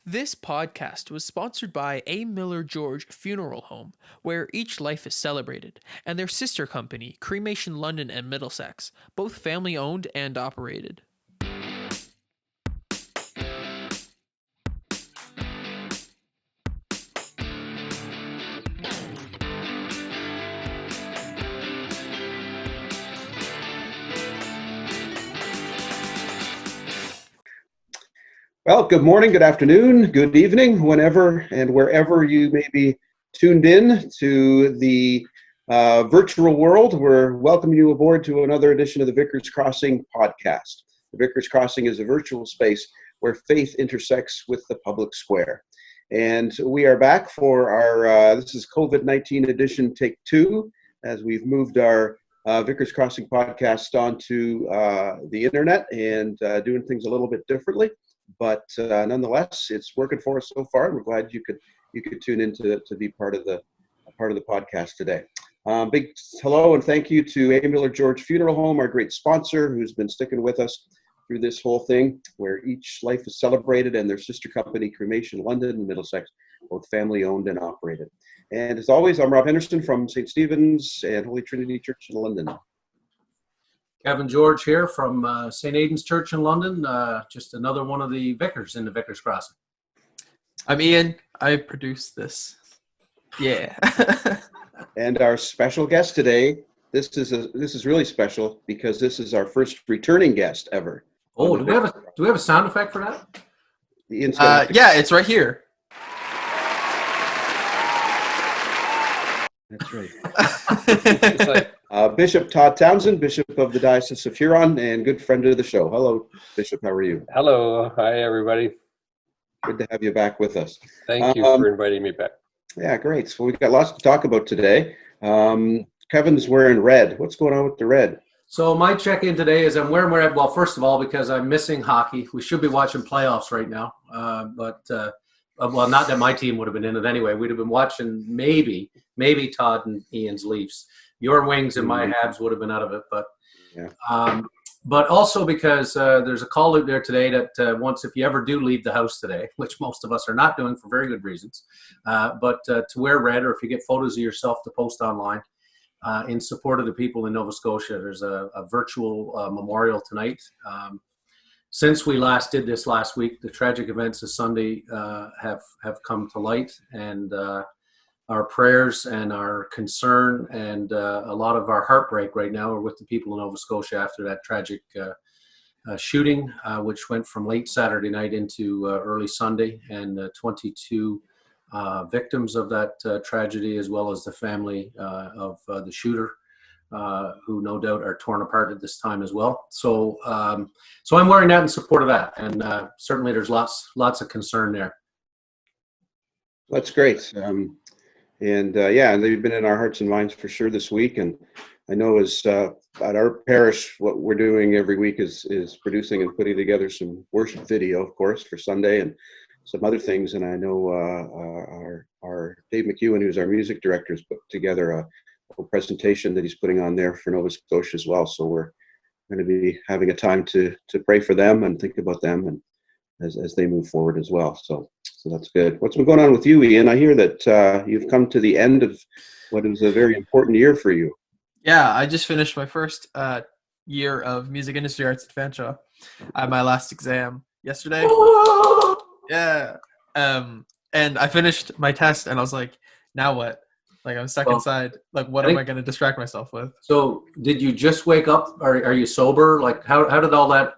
This podcast was sponsored by A. Miller George Funeral Home, where each life is celebrated, and their sister company, Cremation London and Middlesex, both family owned and operated. Well, good morning, good afternoon, good evening, whenever and wherever you may be tuned in to the virtual world. We're welcoming you aboard to another edition of the Vickers Crossing podcast. The Vickers Crossing is a virtual space where faith intersects with the public square. And we are back for our, this is COVID-19 edition take 2, as we've moved our Vickers Crossing podcast onto the internet and doing things a little bit differently. But nonetheless, it's working for us so far, and we're glad you could tune in to be part of the podcast today. Big hello and thank you to A. Miller George Funeral Home, our great sponsor, who's been sticking with us through this whole thing, where each life is celebrated, and their sister company, Cremation London and Middlesex, both family owned and operated. And as always, I'm Rob Henderson from St. Stephen's and Holy Trinity Church in London. Kevin George here from St. Aidan's Church in London, just another one of the vicars in the Vickers Crossing. I'm Ian. I produced this. Yeah. And our special guest today, this is really special because this is our first returning guest ever. Oh, do we have a sound effect for that? Yeah, it's right here. That's right. It's like, Bishop Todd Townsend, Bishop of the Diocese of Huron, and good friend of the show. Hello, Bishop. How are you? Hello. Hi, everybody. Good to have you back with us. Thank you for inviting me back. Yeah, great. So we've got lots to talk about today. Kevin's wearing red. What's going on with the red? So my check-in today is I'm wearing red. Well, first of all, because I'm missing hockey. We should be watching playoffs right now. Well, not that my team would have been in it anyway. We'd have been watching maybe Todd and Ian's Leafs. Your Wings and my Habs would have been out of it, but yeah. But also because there's a call out there today that if you ever do leave the house today, which most of us are not doing for very good reasons, but to wear red, or if you get photos of yourself to post online in support of the people in Nova Scotia. There's a virtual memorial tonight. Since we last did this last week, the tragic events of Sunday have come to light, and our prayers and our concern and a lot of our heartbreak right now are with the people in Nova Scotia after that tragic shooting, which went from late Saturday night into early Sunday, and 22 victims of that tragedy, as well as the family of the shooter, who no doubt are torn apart at this time as well. So I'm wearing that in support of that, and certainly there's lots of concern there. That's great. And they've been in our hearts and minds for sure this week. And I know as at our parish, what we're doing every week is producing and putting together some worship video, of course, for Sunday and some other things. And I know our Dave McEwen, who's our music director, has put together a presentation that he's putting on there for Nova Scotia as well. So we're going to be having a time to pray for them and think about them and as they move forward as well. So that's good. What's been going on with you, Ian? I hear that you've come to the end of what is a very important year for you. Yeah, I just finished my first year of music industry arts at Fanshawe. I had my last exam yesterday. Yeah. And I finished my test, and I was like, now what? Like, I'm stuck inside. Like, what am I going to distract myself with? So did you just wake up? Are you sober? Like, how did all that...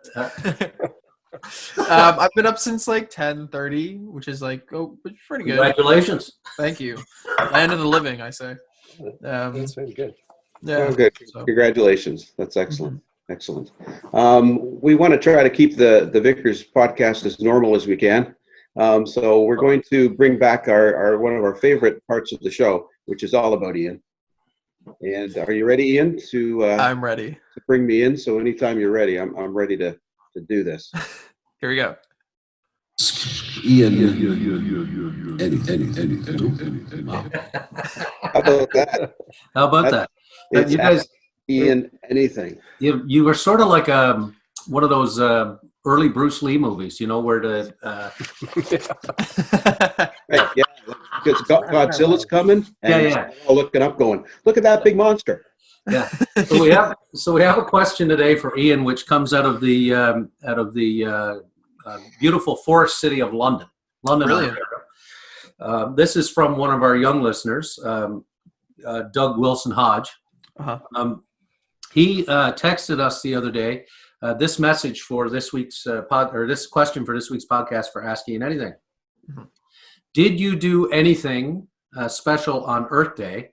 I've been up since like 10:30, which is like pretty good. Congratulations! Thank you. Land of the living, I say. That's very good. Yeah. Oh, good. So. Congratulations. That's excellent. Mm-hmm. Excellent. We want to try to keep the Vickers podcast as normal as we can. So we're going to bring back our one of our favorite parts of the show, which is all about Ian. And are you ready, Ian? I'm ready to bring me in. So anytime you're ready, I'm ready to do this. Here we go. Ian. How about that? How about that? You guys, Ian, anything. You were sort of like one of those early Bruce Lee movies, you know, where the Right, yeah, because Godzilla's coming, and yeah. we're all looking up, going, "Look at that big monster!" Yeah. So we have a question today for Ian, which comes out of the beautiful forest city of London, Brilliant. Ontario. This is from one of our young listeners, Doug Wilson Hodge. Uh-huh. He texted us the other day this message for this week's this question for this week's podcast for Ask Ian Anything. Mm-hmm. Did you do anything special on Earth Day?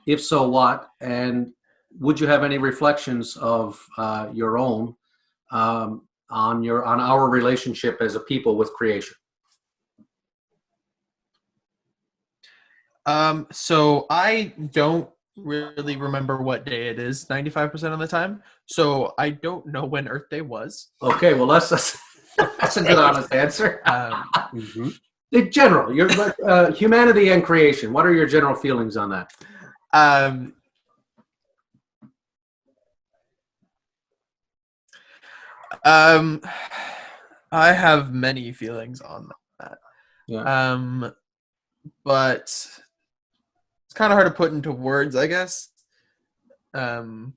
If so, what? And would you have any reflections of your own on our relationship as a people with creation? So I don't really remember what day it is 95% of the time. So I don't know when Earth Day was. Okay, well that's a good honest answer. In general, your humanity and creation. What are your general feelings on that? I have many feelings on that. Yeah. But it's kind of hard to put into words, I guess. I'm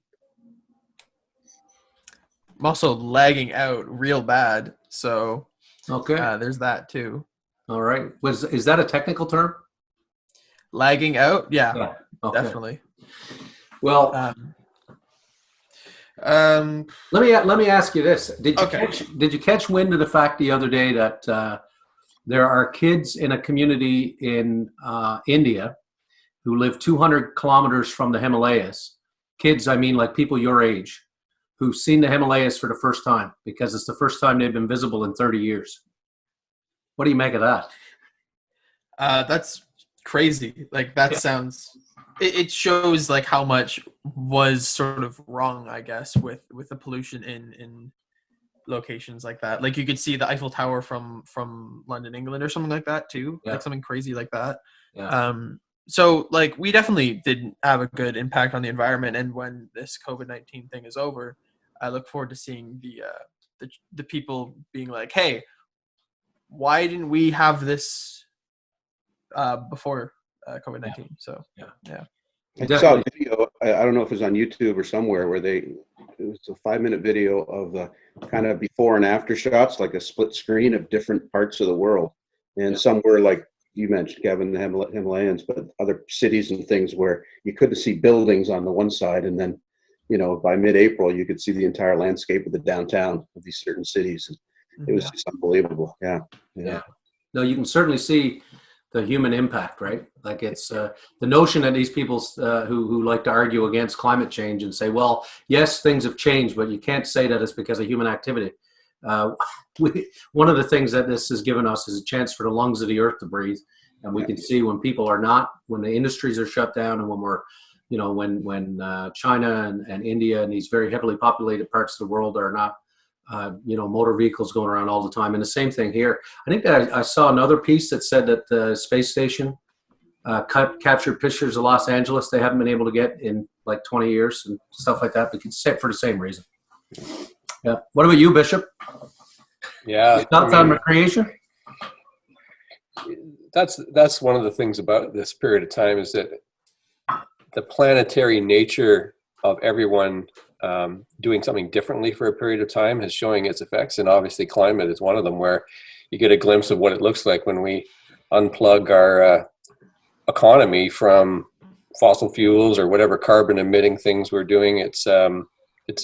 also lagging out real bad, so Okay. there's that too. All right. Is that a technical term? Lagging out? Yeah. Okay. Definitely. Well, let me ask you this: Did you catch wind of the fact the other day that there are kids in a community in India who live 200 kilometers from the Himalayas? Kids, I mean, like people your age, who've seen the Himalayas for the first time because it's the first time they've been visible in 30 years. What do you make of that? That's crazy. Like that sounds. It shows like how much was sort of wrong, I guess, with the pollution in locations like that. Like you could see the Eiffel Tower from London, England, or something like that too. Yeah. Like something crazy like that. Yeah. So like we definitely didn't have a good impact on the environment. And when this COVID-19 thing is over, I look forward to seeing the people being like, hey, why didn't we have this before COVID-19? Yeah. So yeah. I saw a video. I don't know if it was on YouTube or somewhere where it was a 5-minute video of the kind of before and after shots, like a split screen of different parts of the world, and somewhere like you mentioned, Kevin, the Himalayas, but other cities and things where you couldn't see buildings on the one side, and then by mid-April you could see the entire landscape of the downtown of these certain cities. And it was just unbelievable. Yeah. No, you can certainly see the human impact, right? Like it's the notion that these people who like to argue against climate change and say, well, yes, things have changed, but you can't say that it's because of human activity. One of the things that this has given us is a chance for the lungs of the earth to breathe. And we can see when people are not, when the industries are shut down, and when we're, when China and India and these very heavily populated parts of the world are not, motor vehicles going around all the time. And the same thing here. I think that I saw another piece that said that the space station captured pictures of Los Angeles they haven't been able to get in like 20 years and stuff like that, because for the same reason. Yeah. What about you, Bishop? Yeah. Thoughts on recreation? That's one of the things about this period of time is that the planetary nature of everyone doing something differently for a period of time is showing its effects. And obviously climate is one of them, where you get a glimpse of what it looks like when we unplug our economy from fossil fuels or whatever carbon emitting things we're doing. It's an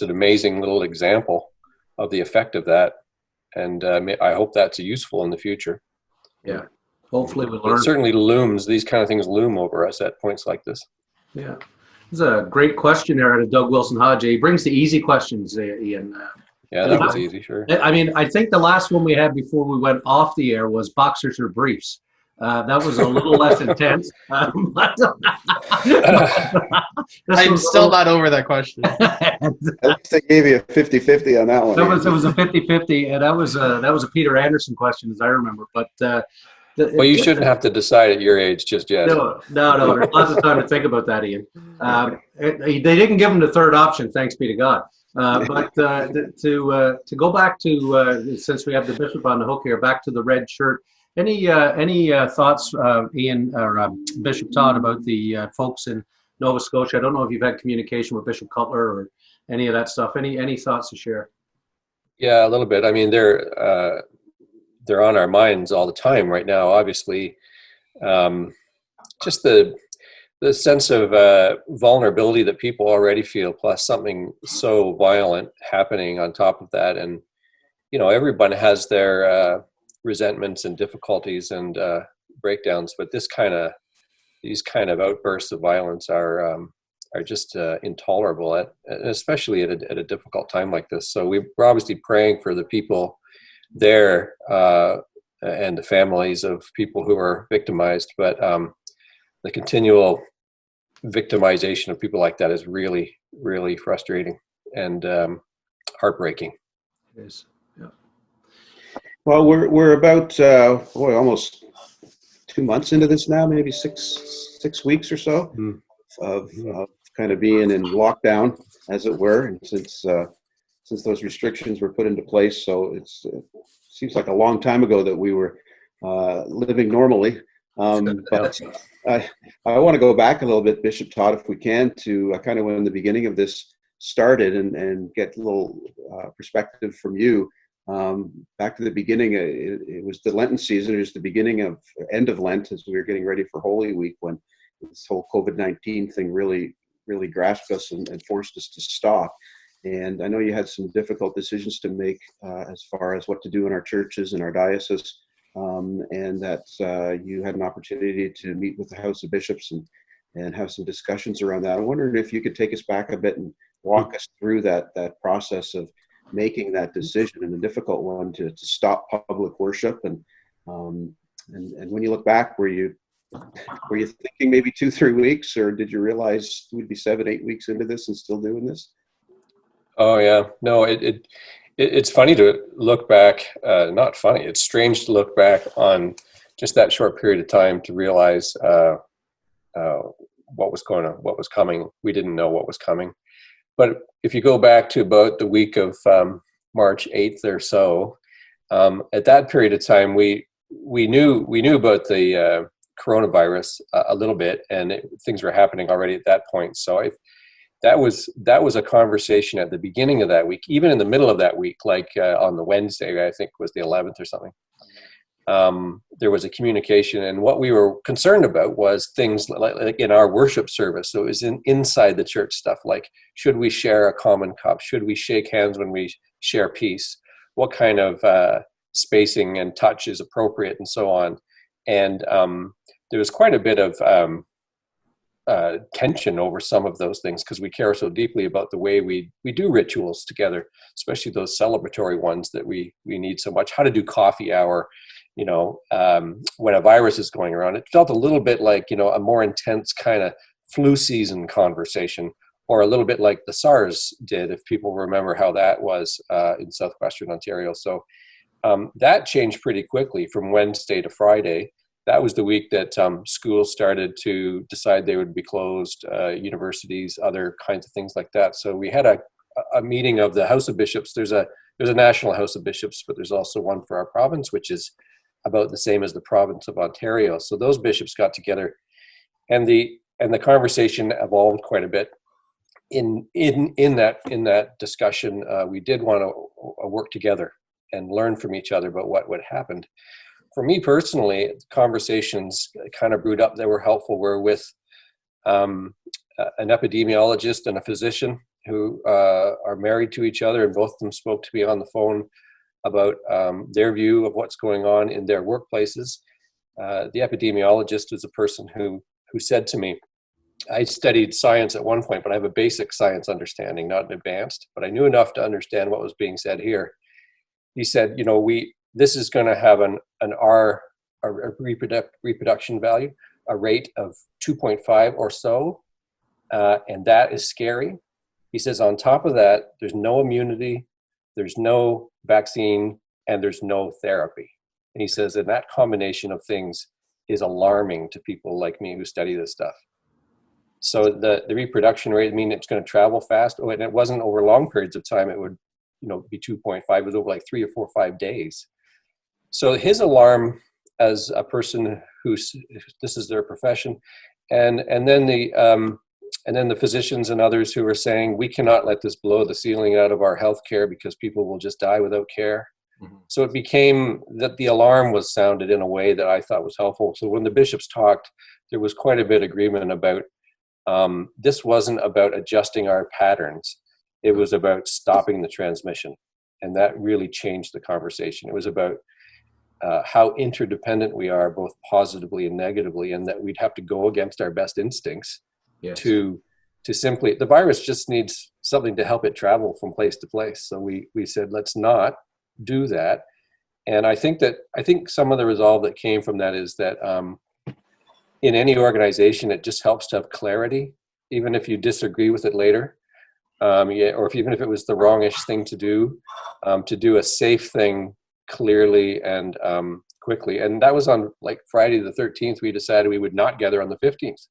amazing little example of the effect of that. And I hope that's useful in the future. Yeah. Hopefully we'll learn. It certainly looms, these kind of things loom over us at points like this. Yeah. This is a great question there out of Doug Wilson Hodge. He brings the easy questions, Ian. Yeah, that was easy, sure. I mean, I think the last one we had before we went off the air was boxers or briefs. That was a little less intense. I'm still not over that question. At least they gave you a 50-50 on that one. It was a 50-50, and that was a Peter Anderson question, as I remember. But well, you shouldn't have to decide at your age just yet. No. There's lots of time to think about that, Ian. They didn't give him the third option, thanks be to God. To go back to since we have the bishop on the hook here, back to the red shirt. Any thoughts, Ian or Bishop Todd, about the folks in Nova Scotia? I don't know if you've had communication with Bishop Cutler or any of that stuff. Any thoughts to share? Yeah, a little bit. I mean, they're on our minds all the time right now. Obviously, just the sense of vulnerability that people already feel, plus something so violent happening on top of that, and everyone has their resentments and difficulties and breakdowns, but these kind of outbursts of violence are just intolerable, especially at a difficult time like this. So we're obviously praying for the people there and the families of people who are victimized, but the continual victimization of people like that is really, really frustrating and heartbreaking. It is. Yeah. Well, we're about almost 2 months into this now, maybe six weeks or so of kind of being in lockdown, as it were, and since those restrictions were put into place. So it seems like a long time ago that we were living normally. But I want to go back a little bit, Bishop Todd, if we can, to kind of when the beginning of this started and get a little perspective from you. Back to the beginning, it was the Lenten season. It was the end of Lent as we were getting ready for Holy Week, when this whole COVID-19 thing really grasped us and forced us to stop. And I know you had some difficult decisions to make as far as what to do in our churches and our diocese. And that you had an opportunity to meet with the House of Bishops and have some discussions around that. I wondered if you could take us back a bit and walk us through that process of making that decision, and a difficult one, to stop public worship. And when you look back, were you thinking maybe 2-3 weeks, or did you realize we'd be 7-8 weeks into this and still doing this? Oh yeah, no, it's funny to look back. Not funny. It's strange to look back on just that short period of time to realize what was coming. We didn't know what was coming. But if you go back to about the week of March 8th or so, at that period of time, we knew about the coronavirus a little bit, and things were happening already at that point. So that was a conversation at the beginning of that week, even in the middle of that week, like on the Wednesday, I think was the 11th or something. There was a communication, and what we were concerned about was things like in our worship service. So it was inside the church stuff, like, should we share a common cup? Should we shake hands when we share peace? What kind of spacing and touch is appropriate, and so on. And there was quite a bit of tension over some of those things, because we care so deeply about the way we do rituals together, especially those celebratory ones that we need so much. How to do coffee hour, when a virus is going around. It felt a little bit like, a more intense kind of flu season conversation, or a little bit like the SARS did, if people remember how that was in southwestern Ontario. So that changed pretty quickly from Wednesday to Friday. That was the week that schools started to decide they would be closed, universities, other kinds of things like that. So we had a meeting of the House of Bishops. There's a national House of Bishops, but there's also one for our province, which is about the same as the province of Ontario. So those bishops got together, and the conversation evolved quite a bit. In that discussion, we did want to work together and learn from each other about what happened. For me personally, conversations kind of brewed up that were helpful were with an epidemiologist and a physician who are married to each other, and both of them spoke to me on the phone about their view of what's going on in their workplaces. The epidemiologist is a person who said to me, I studied science at one point, but I have a basic science understanding, not an advanced, but I knew enough to understand what was being said here. He said, this is going to have a reproduction value, a rate of 2.5 or so, and that is scary. He says, on top of that, there's no immunity, there's no vaccine, and there's no therapy. And he says, and that combination of things is alarming to people like me who study this stuff. So the reproduction rate, I mean, it's going to travel fast. Oh, and it wasn't over long periods of time. It would, be 2.5. It was over like 3 or 4 or 5 days. So his alarm, as a person this is their profession, and then the physicians and others who are saying we cannot let this blow the ceiling out of our healthcare because people will just die without care. Mm-hmm. So it became that the alarm was sounded in a way that I thought was helpful. So when the bishops talked, there was quite a bit of agreement about this wasn't about adjusting our patterns. It was about stopping the transmission. And that really changed the conversation. It was about how interdependent we are, both positively and negatively, and that we'd have to go against our best instincts. Yes. To simply, the virus just needs something to help it travel from place to place. So we said, let's not do that. And I think some of the resolve that came from that is that in any organization, it just helps to have clarity, even if you disagree with it later, or even if it was the wrongish thing to do a safe thing clearly and quickly. And that was on like Friday the 13th. We decided we would not gather on the 15th.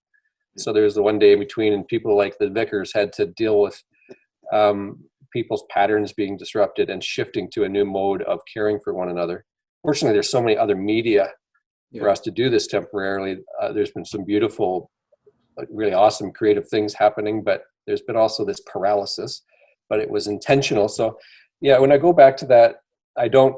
So there's the one day in between, and people like the vicars had to deal with people's patterns being disrupted and shifting to a new mode of caring for one another. Fortunately, there's so many other media for us to do this temporarily. There's been some beautiful, really awesome creative things happening, but there's been also this paralysis, but it was intentional. So yeah, when I go back to that, I don't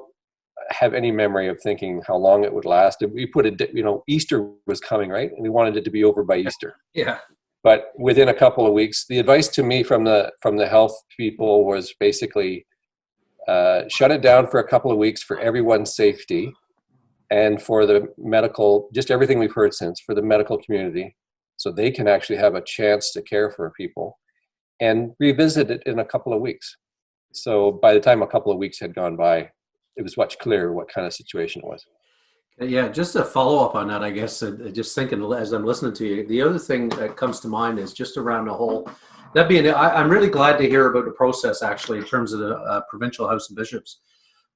have any memory of thinking how long it would last. We put Easter was coming, right? And we wanted it to be over by Easter. Yeah. But within a couple of weeks, the advice to me from the health people was basically shut it down for a couple of weeks for everyone's safety and for the medical, just everything we've heard since, for the medical community, so they can actually have a chance to care for people, and revisit it in a couple of weeks. So by the time a couple of weeks had gone by, it was much clearer what kind of situation it was. Yeah, just to follow up on that, I guess, just thinking as I'm listening to you, the other thing that comes to mind is just around the whole, that being, I'm really glad to hear about the process actually in terms of the Provincial House of Bishops.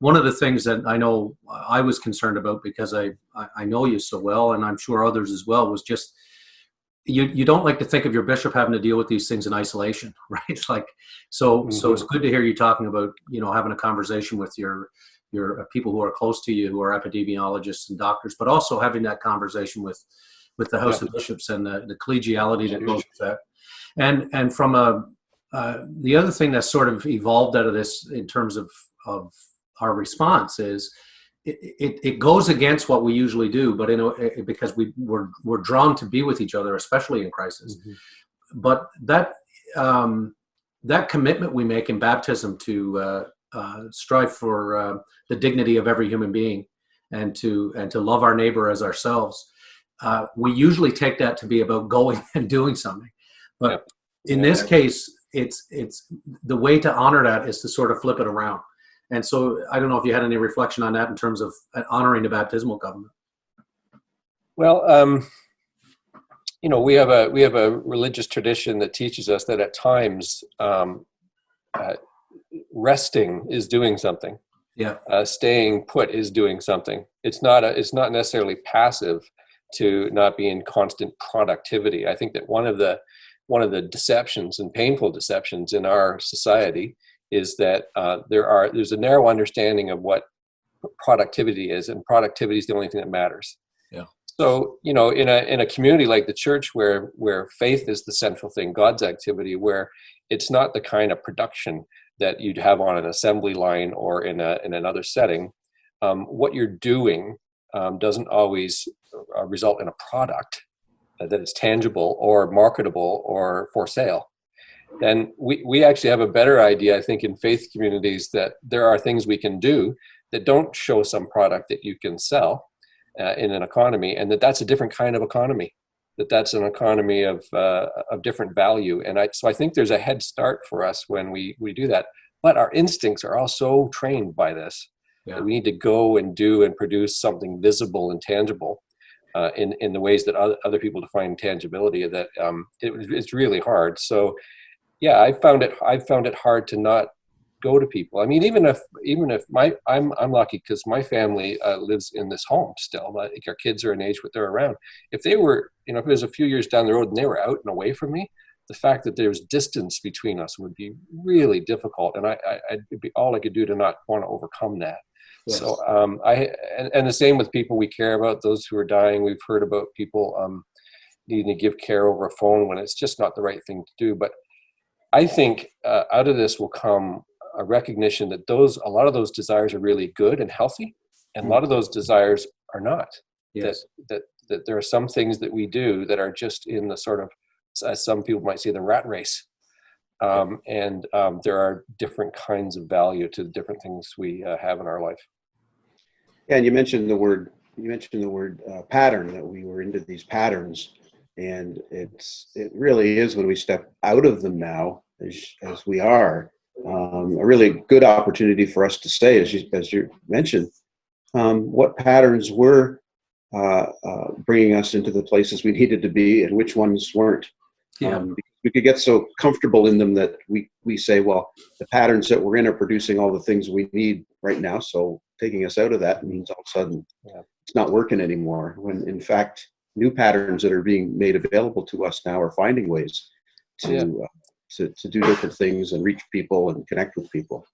One of the things that I know I was concerned about, because I know you so well, and I'm sure others as well, was just, you don't like to think of your bishop having to deal with these things in isolation, right? Like, so it's good to hear you talking about, having a conversation with your people who are close to you, who are epidemiologists and doctors, but also having that conversation with the House of Bishops and the collegiality that goes with that. And from the other thing that's sort of evolved out of this in terms of our response is it goes against what we usually do, but because we're drawn to be with each other, especially in crisis. Mm-hmm. But that commitment we make in baptism to strive for the dignity of every human being, and to love our neighbor as ourselves. We usually take that to be about going and doing something, but in this case, it's the way to honor that is to sort of flip it around. And so I don't know if you had any reflection on that in terms of honoring the baptismal covenant. Well, we have a religious tradition that teaches us that at times resting is doing something. Yeah. Staying put is doing something. It's not necessarily passive to not be in constant productivity. I think that one of the deceptions, and painful deceptions, in our society is that there's a narrow understanding of what productivity is, and productivity is the only thing that matters. Yeah. So, in a community like the church where faith is the central thing, God's activity, where it's not the kind of production that you'd have on an assembly line or in another setting, what you're doing doesn't always result in a product that is tangible or marketable or for sale. And we actually have a better idea, I think, in faith communities, that there are things we can do that don't show some product that you can sell in an economy, and that's a different kind of economy. That's an economy of different value. And so I think there's a head start for us when we do that. But our instincts are all so trained by this. Yeah. That we need to go and do and produce something visible and tangible in the ways that other people define tangibility, that it's really hard. So yeah, I found it hard to not go to people. I mean, even if I'm lucky because my family lives in this home still. Like our kids are an age where they're around. If they were, if it was a few years down the road and they were out and away from me, the fact that there's distance between us would be really difficult, and it'd be all I could do to not want to overcome that. Yes. So and the same with people we care about, those who are dying. We've heard about people needing to give care over a phone when it's just not the right thing to do. But I think out of this will come a recognition that a lot of those desires are really good and healthy, and a lot of those desires are not. Yes. That there are some things that we do that are just in the sort of, as some people might say, the rat race. And there are different kinds of value to the different things we have in our life. Yeah, and you mentioned the word pattern, that we were into these patterns, and it really is, when we step out of them now, as we are, a really good opportunity for us to say, as you mentioned, what patterns were bringing us into the places we needed to be, and which ones weren't. Yeah. We could get so comfortable in them that we say, well, the patterns that we're in are producing all the things we need right now, so taking us out of that means all of a sudden it's not working anymore, when in fact new patterns that are being made available to us now are finding ways to do different things and reach people and connect with people.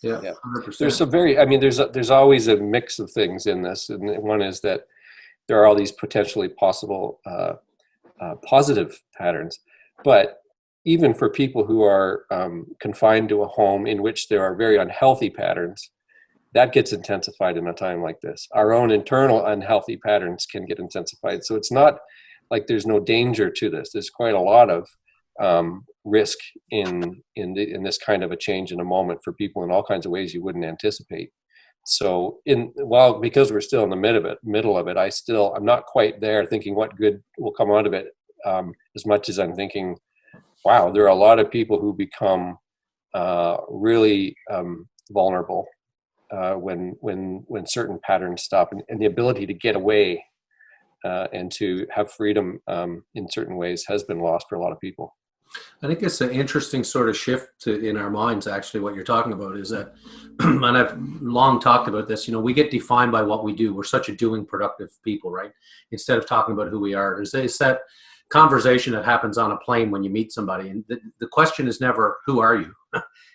Yeah. 100%. There's some there's always a mix of things in this, and one is that there are all these potentially possible positive patterns, but even for people who are confined to a home in which there are very unhealthy patterns, that gets intensified in a time like this. Our own internal unhealthy patterns can get intensified. So it's not like there's no danger to this. There's quite a lot of risk in this kind of a change in a moment for people in all kinds of ways you wouldn't anticipate. So because we're still in the middle of it, I'm not quite there thinking what good will come out of it, as much as I'm thinking, wow, there are a lot of people who become really vulnerable when certain patterns stop, and the ability to get away and to have freedom in certain ways has been lost for a lot of people. I think it's an interesting sort of shift in our minds, actually, what you're talking about is that, and I've long talked about this, we get defined by what we do. We're such a doing productive people, right? Instead of talking about who we are. There's that conversation that happens on a plane when you meet somebody. And the question is never, who are you?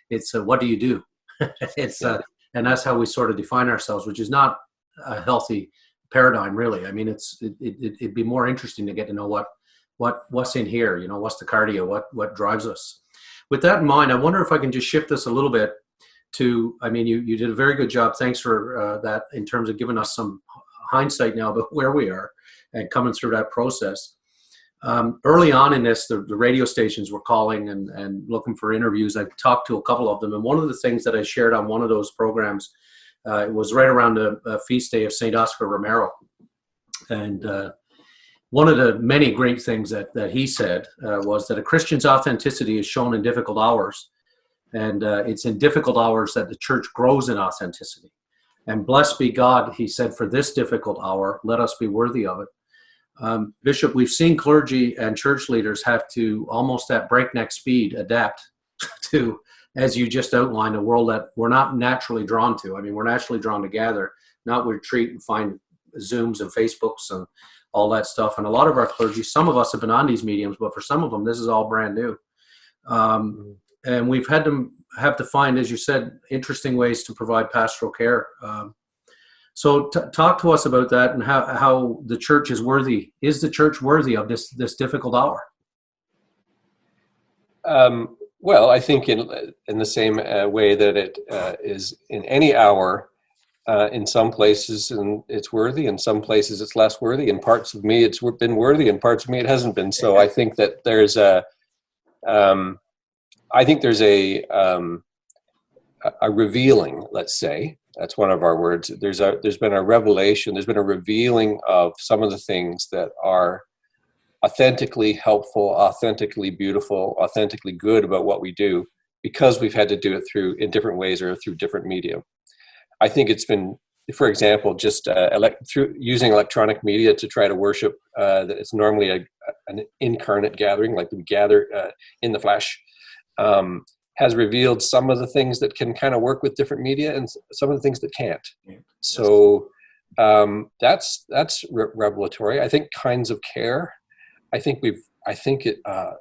It's what do you do? And that's how we sort of define ourselves, which is not a healthy paradigm, really. I mean, it'd be more interesting to get to know what's in here, what's the cardio, what drives us. With that in mind, I wonder if I can just shift this a little bit to, you did a very good job. Thanks for that, in terms of giving us some hindsight now about where we are and coming through that process. Early on in this, the radio stations were calling and looking for interviews. I talked to a couple of them, and one of the things that I shared on one of those programs, it was right around the feast day of St. Oscar Romero. And one of the many great things that he said was that a Christian's authenticity is shown in difficult hours. And it's in difficult hours that the church grows in authenticity. And blessed be God, he said, for this difficult hour, let us be worthy of it. Bishop, we've seen clergy and church leaders have to, almost at breakneck speed, adapt to, as you just outlined, a world that we're not naturally drawn to. We're naturally drawn to gather, not retreat and find Zooms and Facebooks and all that stuff. And a lot of our clergy, some of us have been on these mediums, but for some of them, this is all brand new. And we've have to find, as you said, interesting ways to provide pastoral care. So talk to us about that, and how the church is worthy. Is the church worthy of this difficult hour? Well, I think in the same way that it is in any hour, in some places and it's worthy, in some places it's less worthy. In parts of me it's been worthy, in parts of me it hasn't been. So I think that there's a revealing, let's say. That's one of our words. There's been a revelation, there's been a revealing of some of the things that are authentically helpful, authentically beautiful, authentically good about what we do, because we've had to do it in different ways or through different media. I think it's been, for example, just through using electronic media to try to worship, that it's normally an incarnate gathering, like we gather in the flesh, has revealed some of the things that can kind of work with different media and some of the things that can't. So that's revelatory. I think kinds of care. I think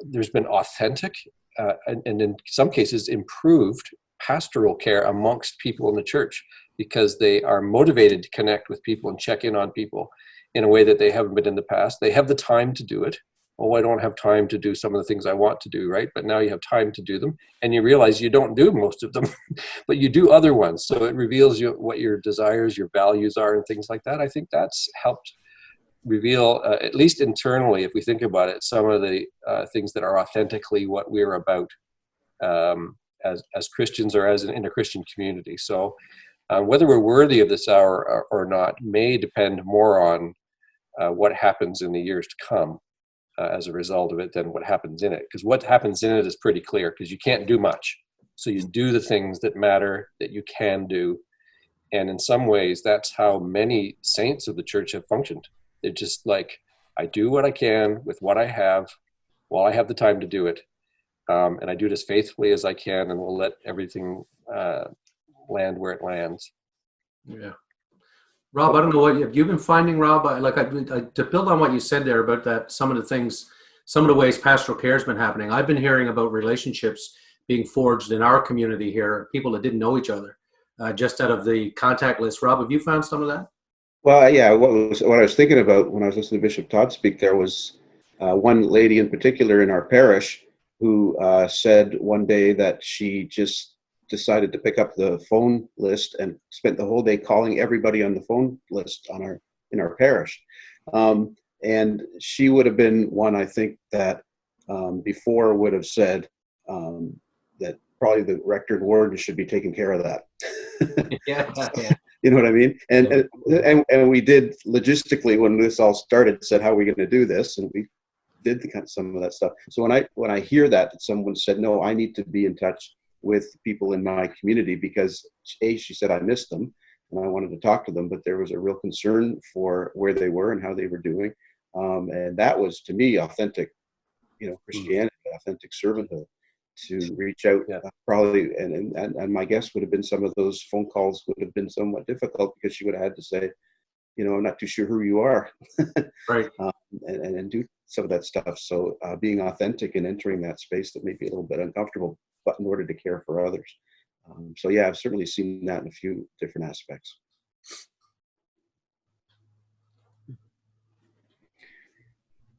there's been authentic and in some cases improved pastoral care amongst people in the church, because they are motivated to connect with people and check in on people in a way that they haven't been in the past. They have the time to do it. Oh, I don't have time to do some of the things I want to do, right? But now you have time to do them, and you realize you don't do most of them, but you do other ones. So it reveals what your desires, your values are, and things like that. I think that's helped reveal, at least internally, if we think about it, some of the things that are authentically what we're about as Christians or in a Christian community. So whether we're worthy of this hour or not may depend more on what happens in the years to come as a result of it than what happens in it. Because what happens in it is pretty clear, because you can't do much. So you do the things that matter, that you can do. And in some ways, that's how many saints of the church have functioned. They're just like, I do what I can with what I have while I have the time to do it. And I do it as faithfully as I can, and we'll let everything land where it lands. Yeah. Rob, I don't know what you've been finding, Rob. To build on what you said there about that, some of the ways pastoral care has been happening. I've been hearing about relationships being forged in our community here, people that didn't know each other, just out of the contact list. Rob, have you found some of that? Well, yeah. What I was thinking about when I was listening to Bishop Todd speak, there was one lady in particular in our parish who said one day that she just decided to pick up the phone list and spent the whole day calling everybody on the phone list in our parish. And she would have been one, I think, that before would have said that probably the rector and warden should be taking care of that. Yeah. You know what I mean? And we did logistically, when this all started, said, how are we going to do this? And we did some of that stuff. So when I hear that someone said, no, I need to be in touch with people in my community, because she said, I missed them and I wanted to talk to them, but there was a real concern for where they were and how they were doing. And that was, to me, authentic, Christianity, authentic servanthood, to reach out. Probably, and my guess would have been some of those phone calls would have been somewhat difficult, because she would have had to say, I'm not too sure who you are. Right. And do some of that stuff. So being authentic and entering that space that may be a little bit uncomfortable, but in order to care for others. So yeah, I've certainly seen that in a few different aspects.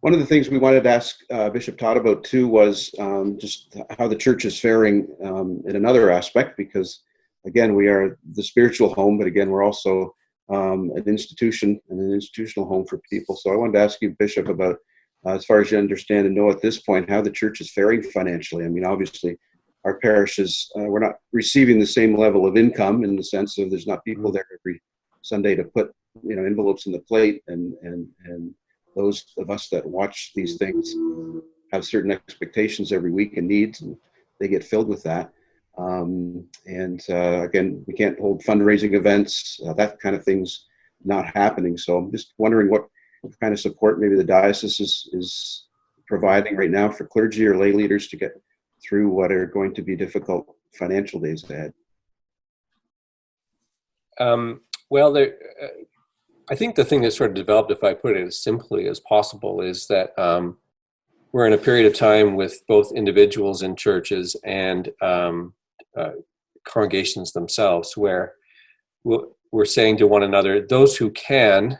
One of the things we wanted to ask Bishop Todd about too was just how the church is faring in another aspect, because again, we are the spiritual home, but again, we're also an institution and an institutional home for people. So I wanted to ask you, Bishop, about as far as you understand and know at this point, how the church is faring financially. I mean, obviously, our parishes, we're not receiving the same level of income, in the sense of there's not people there every Sunday to put envelopes in the plate, and those of us that watch these things have certain expectations every week and needs, and they get filled with that. Again, we can't hold fundraising events, that kind of thing's not happening. So I'm just wondering what kind of support maybe the diocese is providing right now for clergy or lay leaders to get through what are going to be difficult financial days ahead. I think the thing that sort of developed, if I put it as simply as possible, is that we're in a period of time with both individuals in churches and congregations themselves, where we're saying to one another, those who can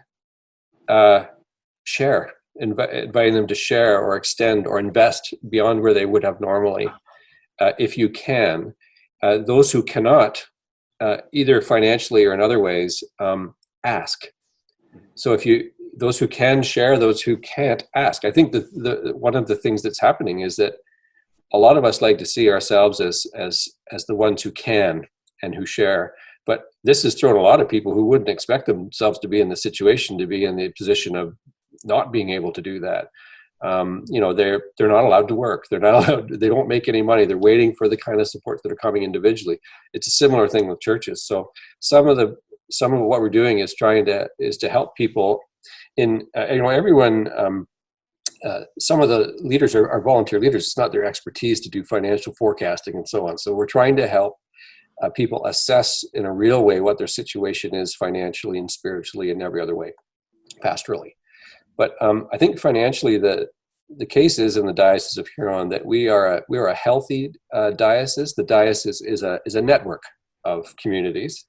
share, inviting them to share or extend or invest beyond where they would have normally, if you can. Those who cannot, either financially or in other ways, ask. So those who can share, those who can't ask. I think one of the things that's happening is that a lot of us like to see ourselves as the ones who can and who share. But this has thrown a lot of people who wouldn't expect themselves to be in the situation, to be in the position of not being able to do that. They're not allowed to work. They're not allowed. They don't make any money. They're waiting for the kind of supports that are coming individually. It's a similar thing with churches. So some of what we're doing is to help people in everyone some of the leaders are volunteer leaders. It's not their expertise to do financial forecasting and so on. So we're trying to help people assess in a real way what their situation is financially and spiritually and every other way, pastorally. But I think financially, the case is in the Diocese of Huron that we are a healthy diocese. The diocese is a network of communities,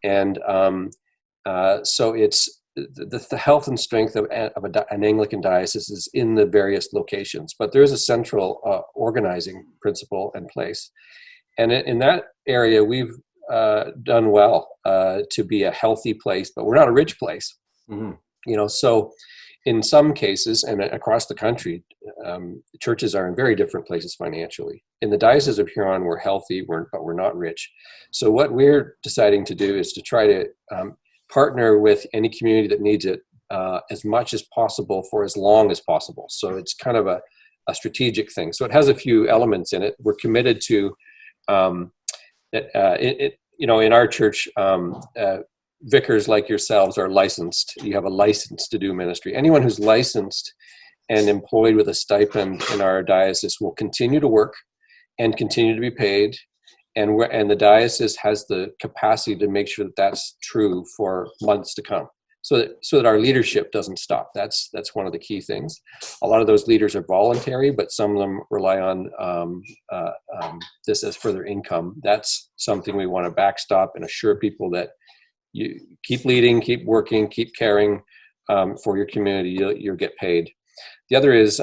and so it's the health and strength of an Anglican diocese is in the various locations. But there is a central organizing principle in place, and in that area we've done well to be a healthy place, but we're not a rich place. Mm-hmm. So. In some cases, and across the country, churches are in very different places financially. In the Diocese of Huron, we're healthy, but we're not rich. So what we're deciding to do is to try to partner with any community that needs it as much as possible for as long as possible. So it's kind of a strategic thing. So it has a few elements in it. We're committed to in our church, vicars like yourselves are licensed. You have a license to do ministry. Anyone who's licensed and employed with a stipend in our diocese will continue to work and continue to be paid. And the diocese has the capacity to make sure that that's true for months to come, so that our leadership doesn't stop. That's one of the key things. A lot of those leaders are voluntary, but some of them rely on this as further income. That's something we want to backstop and assure people that you keep leading, keep working, keep caring for your community. You'll get paid. The other is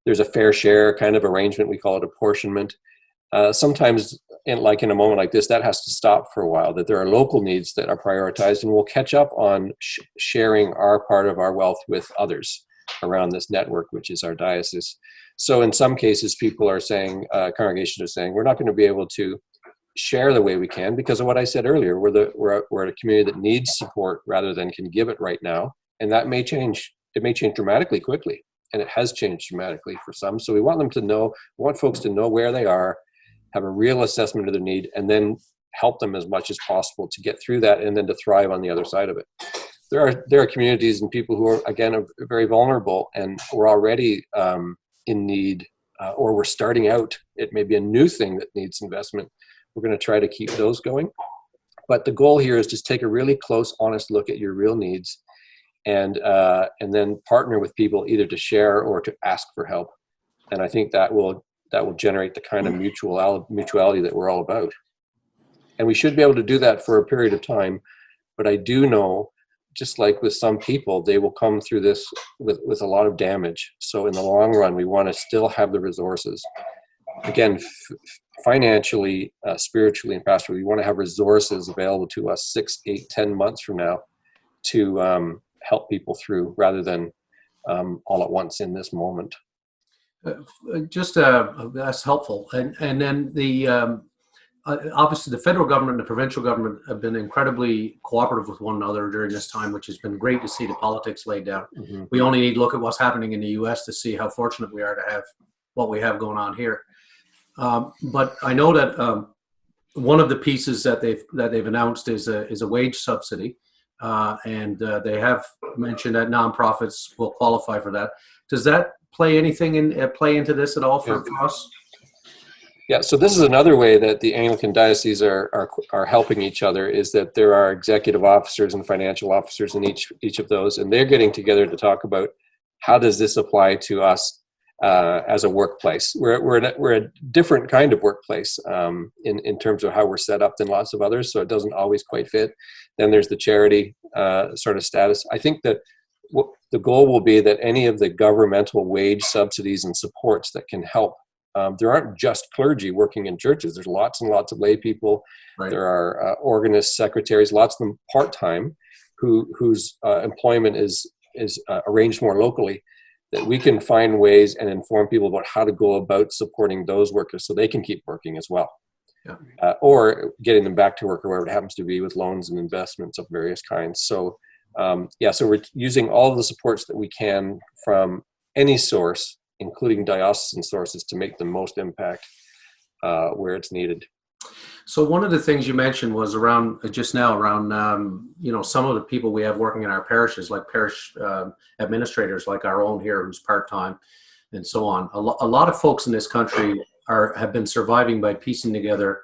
there's a fair share kind of arrangement. We call it apportionment. Sometimes, in a moment like this, that has to stop for a while. That there are local needs that are prioritized, and we'll catch up on sharing our part of our wealth with others around this network, which is our diocese. So in some cases, people are saying, congregations are saying, we're not going to be able to share the way we can because of what I said earlier. We're a community that needs support rather than can give it right now, and that may change. It may change dramatically quickly, and it has changed dramatically for some. So we want them to know. We want folks to know where they are, have a real assessment of their need, and then help them as much as possible to get through that and then to thrive on the other side of it. There are communities and people who are, again, are very vulnerable, and we're already in need, or we're starting out. It may be a new thing that needs investment. We're going to try to keep those going. But the goal here is just take a really close, honest look at your real needs, and then partner with people either to share or to ask for help. And I think that will generate the kind of mutuality that we're all about. And we should be able to do that for a period of time. But I do know, just like with some people, they will come through this with a lot of damage. So in the long run, we want to still have the resources. Again, financially, spiritually, and pastorally, we want to have resources available to us 6, 8, 10 months from now to help people through, rather than all at once in this moment. That's helpful. And then the obviously the federal government and the provincial government have been incredibly cooperative with one another during this time, which has been great to see the politics laid down. Mm-hmm. We only need to look at what's happening in the U.S. to see how fortunate we are to have what we have going on here. But I know that one of the pieces that they've announced is a wage subsidy, and they have mentioned that nonprofits will qualify for that. Does that play into this at all for us? Yeah. So this is another way that the Anglican dioceses are helping each other, is that there are executive officers and financial officers in each of those, and they're getting together to talk about how does this apply to us as a workplace. We're a different kind of workplace in terms of how we're set up than lots of others, so it doesn't always quite fit. Then there's the charity sort of status. I think that the goal will be that any of the governmental wage subsidies and supports that can help. There aren't just clergy working in churches. There's lots and lots of lay people. Right. There are organists, secretaries, lots of them part-time, whose employment is arranged more locally. That we can find ways and inform people about how to go about supporting those workers so they can keep working as well. Yeah. Or getting them back to work, or wherever it happens to be, with loans and investments of various kinds. So so we're using all of the supports that we can from any source, including diocesan sources, to make the most impact where it's needed. So one of the things you mentioned was around just now around some of the people we have working in our parishes, like parish administrators, like our own here, who's part time, and so on. A lot of folks in this country have been surviving by piecing together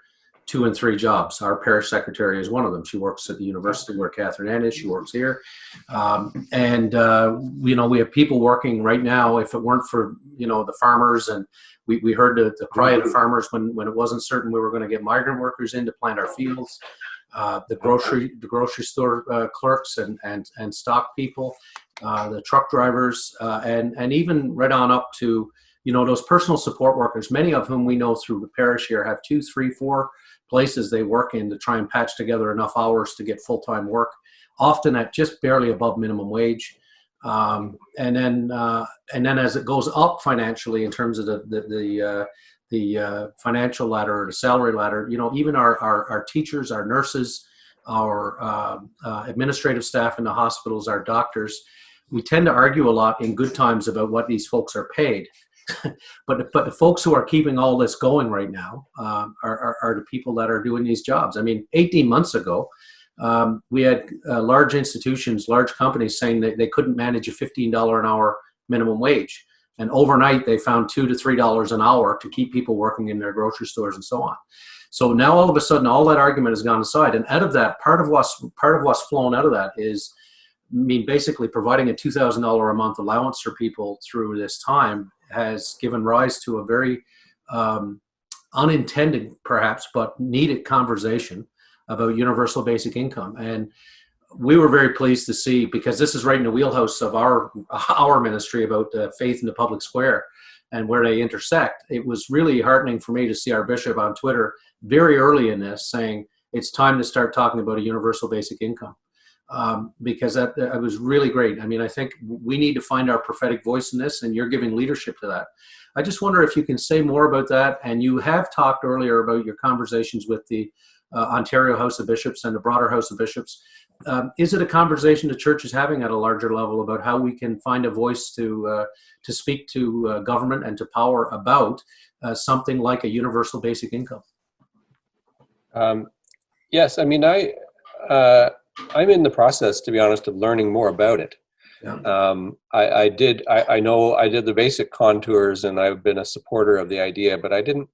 2 and 3 jobs. Our parish secretary is one of them. She works at the university where Catherine Ann is. She works here, we have people working right now. If it weren't for the farmers, and we heard the cry of the farmers when it wasn't certain we were going to get migrant workers in to plant our fields, the grocery store clerks and stock people, the truck drivers, and even right on up to those personal support workers, many of whom we know through the parish here have 2, 3, 4 places they work in to try and patch together enough hours to get full-time work, often at just barely above minimum wage. And then as it goes up financially in terms of the financial ladder or the salary ladder, even our teachers, our nurses, our administrative staff in the hospitals, our doctors, we tend to argue a lot in good times about what these folks are paid. but the folks who are keeping all this going right now are the people that are doing these jobs. I mean, 18 months ago, we had large institutions, large companies saying that they couldn't manage a $15 an hour minimum wage. And overnight, they found $2 to $3 an hour to keep people working in their grocery stores and so on. So now all of a sudden, all that argument has gone aside. And out of that, part of what's flown out of that is, basically providing a $2,000 a month allowance for people through this time has given rise to a very unintended, perhaps, but needed conversation about universal basic income. And we were very pleased to see, because this is right in the wheelhouse of our ministry about faith in the public square and where they intersect. It was really heartening for me to see our bishop on Twitter very early in this saying it's time to start talking about a universal basic income. Because that was really great. I think we need to find our prophetic voice in this, and you're giving leadership to that. I just wonder if you can say more about that. And you have talked earlier about your conversations with the Ontario House of Bishops and the broader House of Bishops. Is it a conversation the church is having at a larger level about how we can find a voice to speak to government and to power about something like a universal basic income? Yes, I'm in the process, to be honest, of learning more about it. Yeah. I know I did the basic contours, and I've been a supporter of the idea, but I didn't.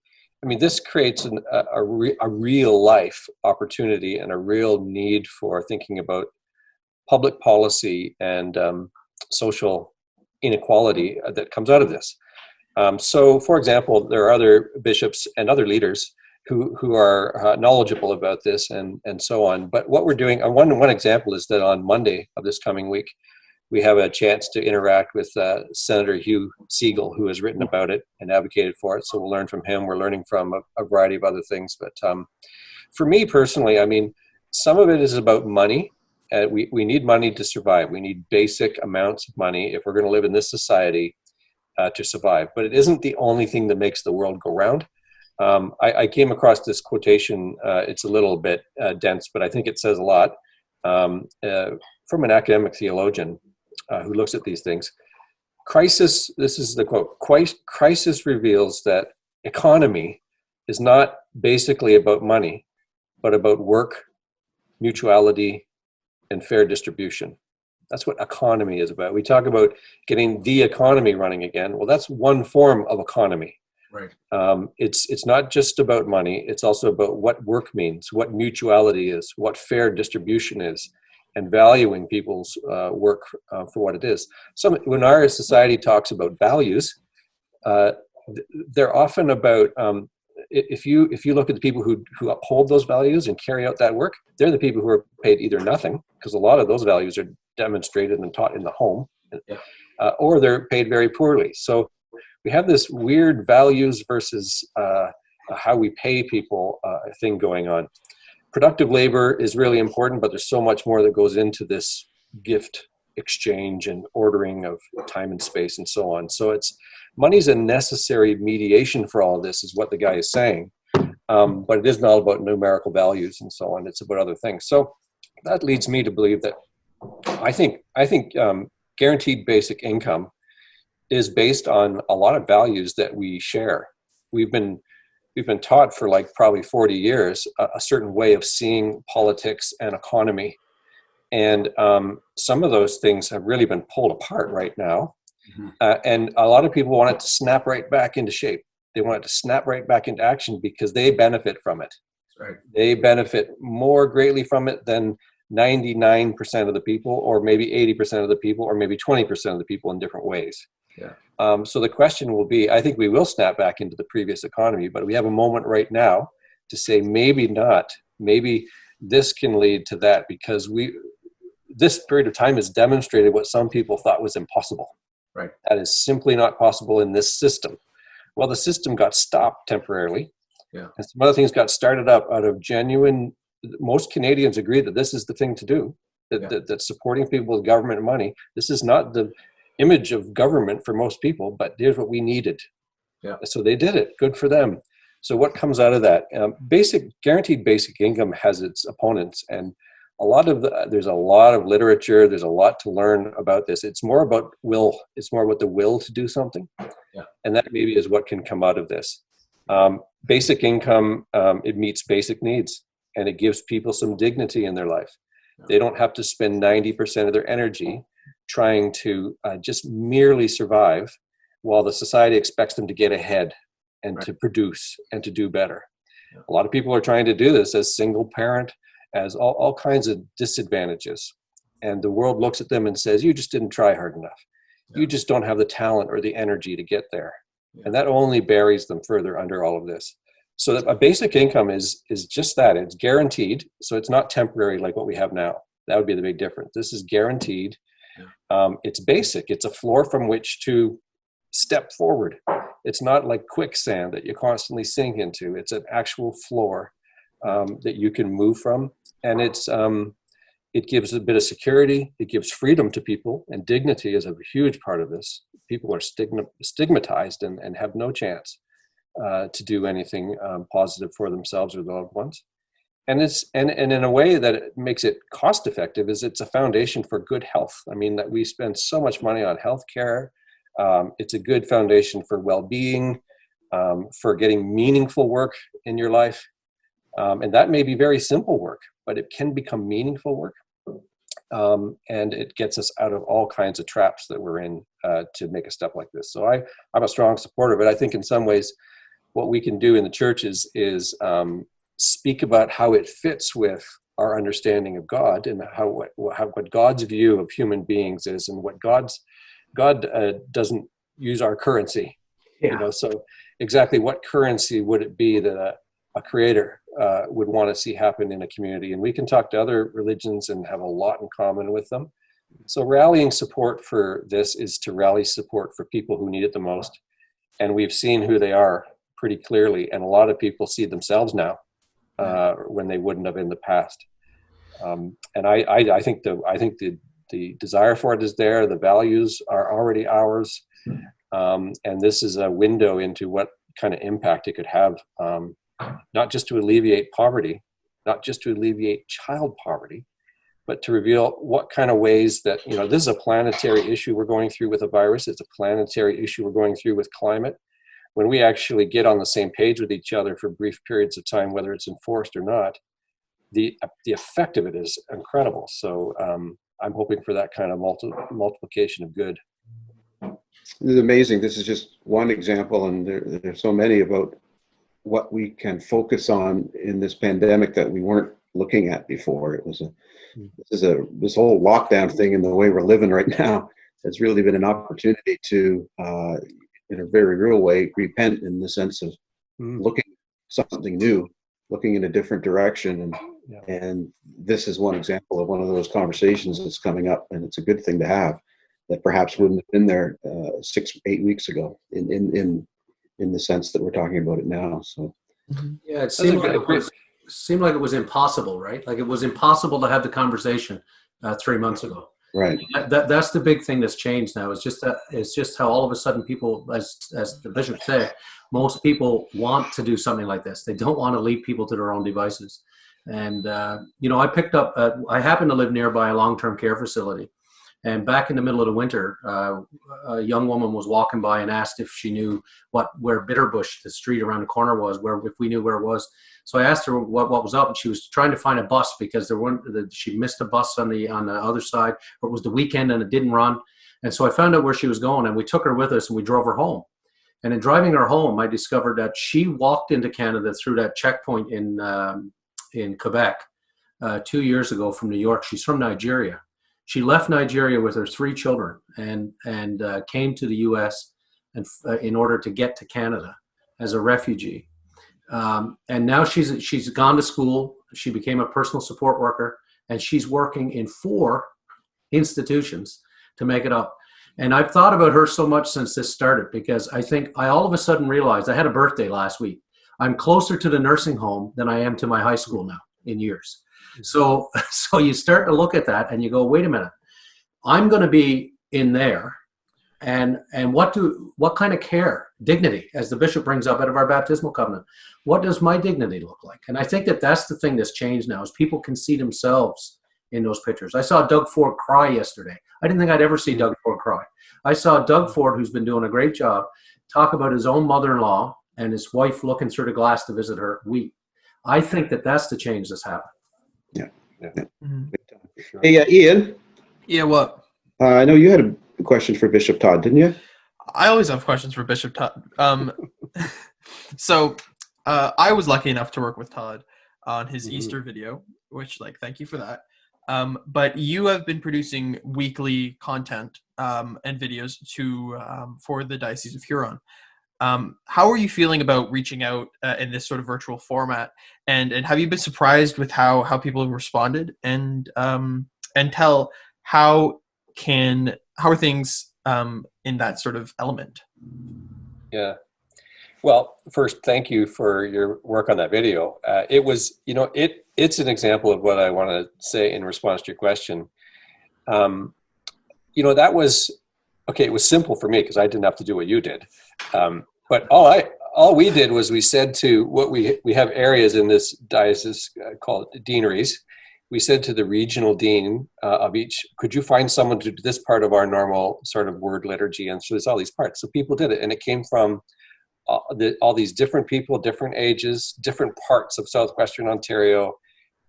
This creates a real life opportunity and a real need for thinking about public policy and social inequality that comes out of this. So, for example, there are other bishops and other leaders who are knowledgeable about this and so on. But what we're doing, one example is that on Monday of this coming week, we have a chance to interact with Senator Hugh Siegel, who has written about it and advocated for it. So we'll learn from him. We're learning from a variety of other things. But for me personally, some of it is about money. We need money to survive. We need basic amounts of money if we're going to live in this society to survive. But it isn't the only thing that makes the world go round. I came across this quotation. It's a little bit dense, but I think it says a lot, from an academic theologian who looks at these things. Crisis, this is the quote, crisis reveals that economy is not basically about money, but about work, mutuality, and fair distribution. That's what economy is about. We talk about getting the economy running again. Well, that's one form of economy. Right. It's not just about money. It's also about what work means, what mutuality is, what fair distribution is, and valuing people's work for what it is. When our society talks about values, they're often about, if you look at the people who uphold those values and carry out that work, they're the people who are paid either nothing, because a lot of those values are demonstrated and taught in the home, or they're paid very poorly. So we have this weird values versus how we pay people thing going on. Productive labor is really important, but there's so much more that goes into this gift exchange and ordering of time and space and so on. So money's a necessary mediation for all of this, is what the guy is saying. But it isn't all about numerical values and so on. It's about other things. So that leads me to believe that I think guaranteed basic income is based on a lot of values that we share. We've been we've been taught for like probably 40 years a certain way of seeing politics and economy. And some of those things have really been pulled apart right now. And a lot of people want it to snap right back into shape. They want it to snap right back into action because they benefit from it. Right. They benefit more greatly from it than 99% of the people, or maybe 80% of the people, or maybe 20% of the people in different ways. Yeah. So the question will be, I think we will snap back into the previous economy, but we have a moment right now to say maybe not. Maybe this can lead to that, because this period of time has demonstrated what some people thought was impossible. Right. That is simply not possible in this system. Well, the system got stopped temporarily. Yeah. And some other things got started up out of genuine, most Canadians agree that this is the thing to do, that supporting people with government money. This is not the image of government for most people, but here's what we needed. Yeah. So they did it. Good for them. So what comes out of that? Guaranteed basic income has its opponents, and there's a lot of literature. There's a lot to learn about this. It's more about will. It's more about the will to do something. Yeah. And that maybe is what can come out of this. Basic income, it meets basic needs, and it gives people some dignity in their life. They don't have to spend 90% of their energy trying to just merely survive, while the society expects them to get ahead and to produce and to do better. Yeah. A lot of people are trying to do this as single parent, as all kinds of disadvantages. And the world looks at them and says, you just didn't try hard enough. Yeah. You just don't have the talent or the energy to get there. Yeah. And that only buries them further under all of this. So a basic income is just that. It's guaranteed. So it's not temporary like what we have now. That would be the big difference. This is guaranteed. Yeah. It's basic. It's a floor from which to step forward. It's not like quicksand that you constantly sink into. It's an actual floor that you can move from. And it gives a bit of security. It gives freedom to people, and dignity is a huge part of this. People are stigmatized and have no chance to do anything positive for themselves or their loved ones. And in a way that it makes it cost effective is it's a foundation for good health. I mean, that we spend so much money on healthcare. It's a good foundation for well-being, for getting meaningful work in your life. And that may be very simple work, but it can become meaningful work. And it gets us out of all kinds of traps that we're in to make a step like this. So I'm a strong supporter of it. I think in some ways what we can do in the church is speak about how it fits with our understanding of God, and what God's view of human beings is, and what God doesn't use our currency. Yeah. So exactly what currency would it be that a creator would want to see happen in a community? And we can talk to other religions and have a lot in common with them. So rallying support for this is to rally support for people who need it the most. And we've seen who they are pretty clearly. And a lot of people see themselves now when they wouldn't have in the past. And I think the desire for it is there. The values are already ours. And this is a window into what kind of impact it could have, not just to alleviate poverty, not just to alleviate child poverty, but to reveal what kind of ways that, this is a planetary issue we're going through with a virus. It's a planetary issue we're going through with climate. When we actually get on the same page with each other for brief periods of time, whether it's enforced or not, the effect of it is incredible. So I'm hoping for that kind of multiplication of good. This is amazing. This is just one example, and there's so many about what we can focus on in this pandemic that we weren't looking at before. This whole lockdown thing and the way we're living right now has really been an opportunity to, in a very real way, repent in the sense of looking at something new, looking in a different direction. And this is one example of one of those conversations that's coming up, and it's a good thing to have that perhaps wouldn't have been there 6-8 weeks ago in the sense that we're talking about it now. So yeah, it seemed like it was impossible, right? Like it was impossible to have the conversation 3 months ago. Right. That's the big thing that's changed now. It's just how all of a sudden people, as the bishop said, most people want to do something like this. They don't want to leave people to their own devices. And I picked up. I happen to live nearby a long-term care facility, And back in the middle of the winter, a young woman was walking by and asked if she knew where Bitterbush, the street around the corner, was, if we knew where it was. So I asked her what was up, and she was trying to find a bus because she missed a bus on the other side, or it was the weekend and it didn't run. And so I found out where she was going, and we took her with us and we drove her home. And in driving her home, I discovered that she walked into Canada through that checkpoint in Quebec 2 years ago from New York. She's from Nigeria. She left Nigeria with her 3 children and came to the U.S. in order to get to Canada as a refugee. And now she's gone to school. She became a personal support worker, and she's working in 4 institutions to make it up. And I've thought about her so much since this started, because I think I all of a sudden realized, I had a birthday last week. I'm closer to the nursing home than I am to my high school now in years. So you start to look at that and you go, wait a minute, I'm going to be in there. And what kind of care, dignity, as the bishop brings up out of our baptismal covenant, what does my dignity look like? And I think that's the thing that's changed now, is people can see themselves in those pictures. I saw Doug Ford cry yesterday. I didn't think I'd ever see Doug Ford cry. I saw Doug Ford, who's been doing a great job, talk about his own mother-in-law and his wife looking through the glass to visit her, weep. I think that's the change that's happened. Yeah. Mm-hmm. Hey, Ian. Yeah, what? I know you had a question for Bishop Todd, didn't you? I always have questions for Bishop Todd. So I was lucky enough to work with Todd on his Easter video, which, thank you for that. But you have been producing weekly content and videos for the Diocese of Huron. How are you feeling about reaching out in this sort of virtual format? And have you been surprised with how people have responded? And tell how are things in that sort of element? Yeah. Well, first, thank you for your work on that video. It was, it's an example of what I want to say in response to your question. That was, okay, it was simple for me because I didn't have to do what you did. But all we did was we said to we have areas in this diocese called deaneries. We said to the regional dean of each, could you find someone to do this part of our normal sort of word liturgy? And so there's all these parts. So people did it, and it came from all these different people, different ages, different parts of southwestern Ontario,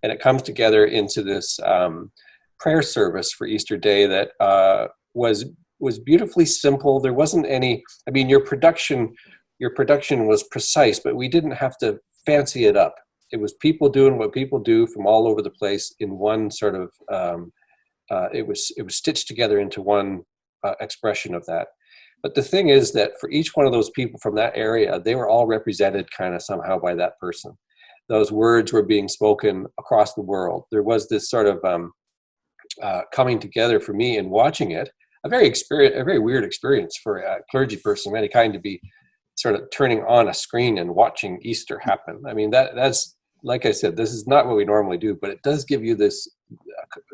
and it comes together into this prayer service for Easter Day that was beautifully simple. There wasn't any. I mean, your production was precise, but we didn't have to fancy it up. It was people doing what people do from all over the place in one sort of. It was stitched together into one expression of that. But the thing is that for each one of those people from that area, they were all represented kind of somehow by that person. Those words were being spoken across the world. There was this sort of coming together for me in watching it. A very weird experience for a clergy person of any kind to be sort of turning on a screen and watching Easter happen. I mean, that's, like I said, this is not what we normally do, but it does give you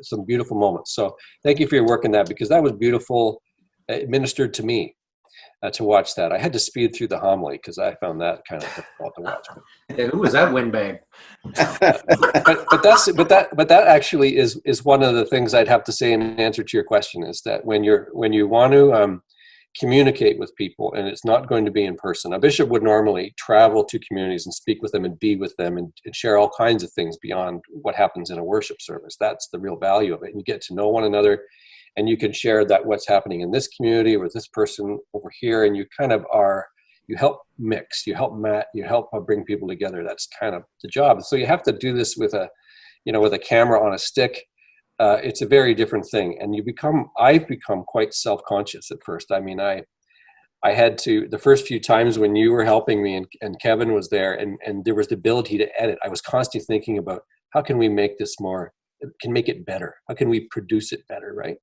some beautiful moments. So thank you for your work in that, because that was beautiful. It ministered to me to watch that. I had to speed through the homily because I found that kind of difficult to watch. Hey, who was that windbag? but that actually is one of the things I'd have to say in answer to your question, is that when you want to communicate with people and it's not going to be in person, a bishop would normally travel to communities and speak with them and be with them and share all kinds of things beyond what happens in a worship service. That's the real value of it. And you get to know one another, and you can share that what's happening in this community with this person over here, and you kind of you help mix, you help bring people together. That's kind of the job. So you have to do this with a camera on a stick. It's a very different thing, and I've become quite self-conscious at first. I mean, I had to, the first few times when you were helping me and Kevin was there, and there was the ability to edit, I was constantly thinking about how can we make this make it better? How can we produce it better, right?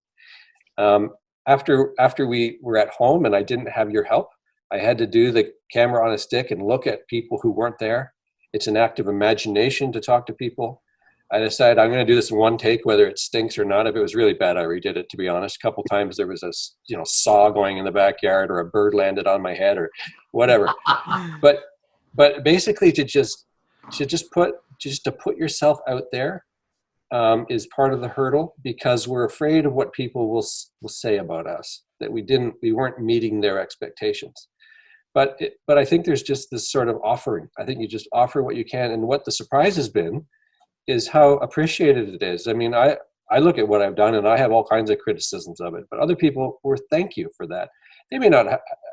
After we were at home and I didn't have your help, I had to do the camera on a stick and look at people who weren't there. It's an act of imagination to talk to people. I decided I'm going to do this in one take, whether it stinks or not. If it was really bad, I redid it, to be honest. A couple times there was a saw going in the backyard, or a bird landed on my head, or whatever. but basically to put yourself out there is part of the hurdle, because we're afraid of what people will say about us, that we weren't meeting their expectations. But I think there's just this sort of offering. I think you just offer what you can, and what the surprise has been is how appreciated it is. I mean, I look at what I've done, and I have all kinds of criticisms of it, but other people were thank you for that. They may not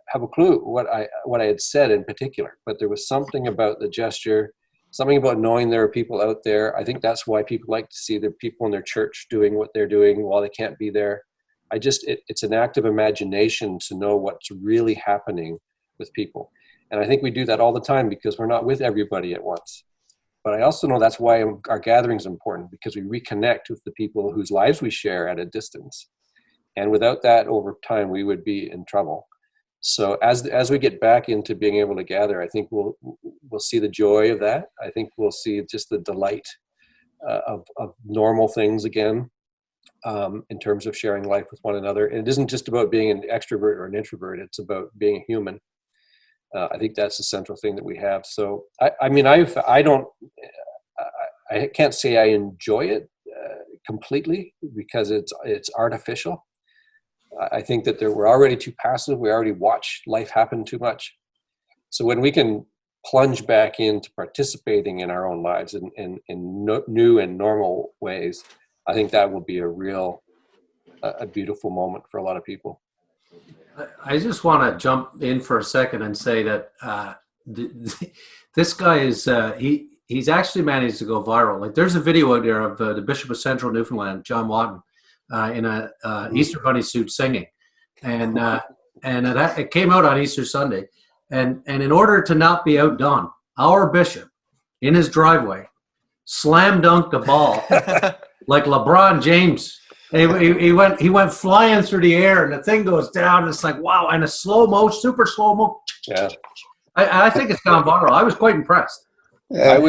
have a clue what I had said in particular, but there was something about the gesture, something about knowing there are people out there. I think that's why people like to see the people in their church doing what they're doing while they can't be there. It's an act of imagination to know what's really happening with people. And I think we do that all the time because we're not with everybody at once. But I also know that's why our gathering is important, because we reconnect with the people whose lives we share at a distance. And without that, over time, we would be in trouble. So as we get back into being able to gather, I think we'll see the joy of that. I think we'll see just the delight of normal things again, in terms of sharing life with one another. And it isn't just about being an extrovert or an introvert. It's about being a human. I think that's the central thing that we have. So I can't say I enjoy it completely, because it's artificial. I think that we're already too passive. We already watch life happen too much. So when we can plunge back into participating in our own lives in new and normal ways, I think that will be a beautiful moment for a lot of people. I just want to jump in for a second and say that this guy is he's actually managed to go viral. Like, there's a video out there of the Bishop of Central Newfoundland, John Watton, in a Easter bunny suit singing, and it came out on Easter Sunday, and in order to not be outdone, our bishop in his driveway slam dunked a ball like LeBron James. He went flying through the air, and the thing goes down. And it's like, wow, and a super slow mo. Yeah, I think it's gone viral. I was quite impressed. One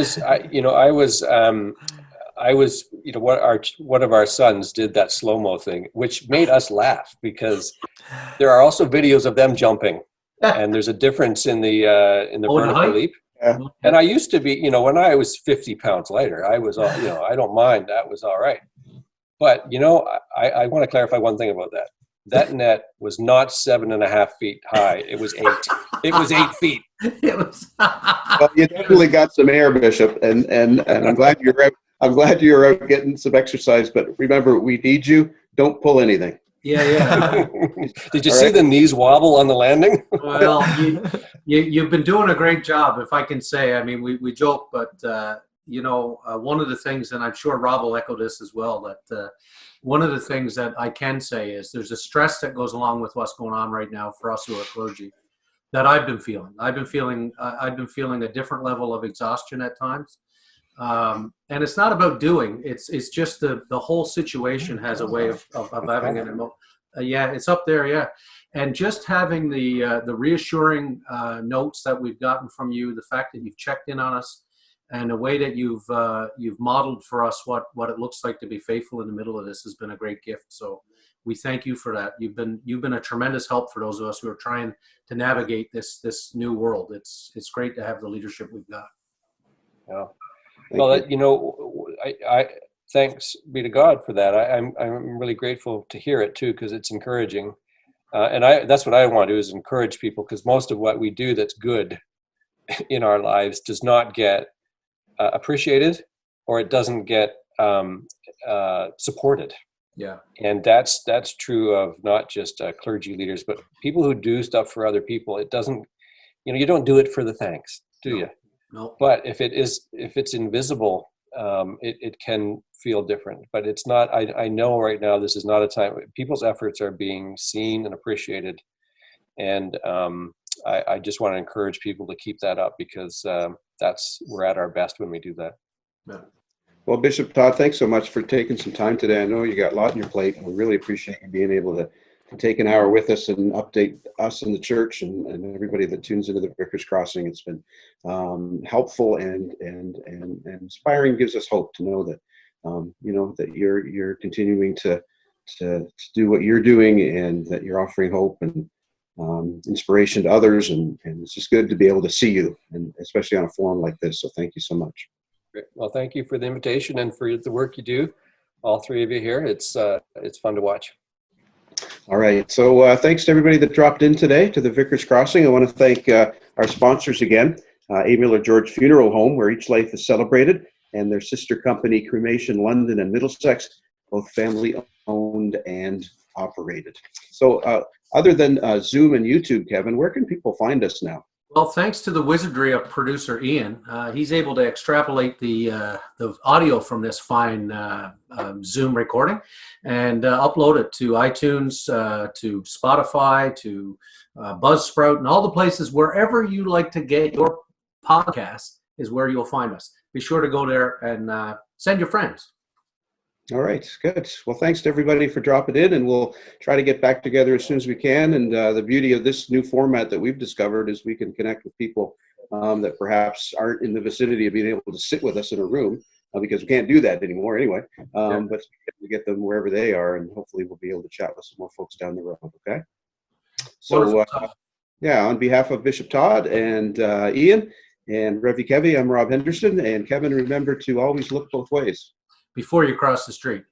of our sons did that slow-mo thing, which made us laugh, because there are also videos of them jumping, and there's a difference in the vertical leap. Yeah. And I used to be, when I was 50 pounds lighter, I was, I don't mind. That was all right. But, I want to clarify one thing about that. That net was not 7.5 feet high. It was 8. It was 8 feet. It was. Well, you definitely got some air, Bishop, and I'm glad you're out. I'm glad you're out getting some exercise. But remember, we need you. Don't pull anything. Yeah. Did you see the knees wobble on the landing? Well, you've been doing a great job, if I can say. I mean, we joke, but one of the things, and I'm sure Rob will echo this as well, that one of the things that I can say is there's a stress that goes along with what's going on right now for us who are clergy that I've been feeling. I've been feeling a different level of exhaustion at times. And it's not about doing. It's just the whole situation has a way of having an emotion. Yeah, it's up there. Yeah, and just having the reassuring notes that we've gotten from you, the fact that you've checked in on us, and the way that you've modeled for us what it looks like to be faithful in the middle of this has been a great gift. So we thank you for that. You've been a tremendous help for those of us who are trying to navigate this new world. It's great to have the leadership we've got. Yeah. Well, I thanks be to God for that. I'm really grateful to hear it too, because it's encouraging, and that's what I want to do, is encourage people, because most of what we do that's good in our lives does not get appreciated, or it doesn't get supported. Yeah, and that's true of not just clergy leaders, but people who do stuff for other people. It doesn't, you don't do it for the thanks, do you? No. But if it's invisible, it can feel different. But it's not. I know right now this is not a time. People's efforts are being seen and appreciated, and I just want to encourage people to keep that up, because we're at our best when we do that. Yeah. Well, Bishop Todd, thanks so much for taking some time today. I know you got a lot on your plate, and we really appreciate you being able to take an hour with us and update us in the church and everybody that tunes into the Vicar's Crossing. It's been helpful and inspiring. Gives us hope to know that that you're continuing to do what you're doing, and that you're offering hope and inspiration to others. And it's just good to be able to see you, and especially on a forum like this. So thank you so much. Great. Well, thank you for the invitation and for the work you do, all three of you here. It's fun to watch. All right. So thanks to everybody that dropped in today to the Vickers Crossing. I want to thank our sponsors again, A. Miller George Funeral Home, where each life is celebrated, and their sister company, Cremation London and Middlesex, both family owned and operated. So other than Zoom and YouTube, Kevin, where can people find us now? Well, thanks to the wizardry of producer Ian, he's able to extrapolate the audio from this fine Zoom recording and upload it to iTunes, to Spotify, to Buzzsprout, and all the places wherever you like to get your podcast is where you'll find us. Be sure to go there and send your friends. All right, good. Well, thanks to everybody for dropping in, and we'll try to get back together as soon as we can. And the beauty of this new format that we've discovered is we can connect with people that perhaps aren't in the vicinity of being able to sit with us in a room, because we can't do that anymore anyway. But we get them wherever they are, and hopefully we'll be able to chat with some more folks down the road, okay? So, yeah, on behalf of Bishop Todd and Ian and Rev. Kevy, I'm Rob Henderson. And Kevin, remember to always look both ways before you cross the street.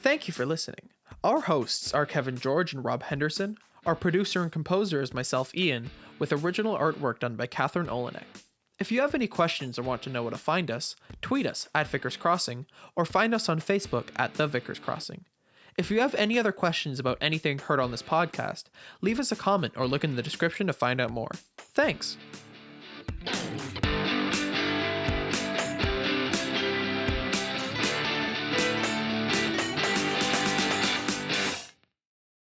Thank you for listening. Our hosts are Kevin George and Rob Henderson. Our producer and composer is myself, Ian, with original artwork done by Catherine Olenek. If you have any questions or want to know where to find us, tweet us at Vickers Crossing or find us on Facebook at The Vickers Crossing. If you have any other questions about anything heard on this podcast, leave us a comment or look in the description to find out more. Thanks!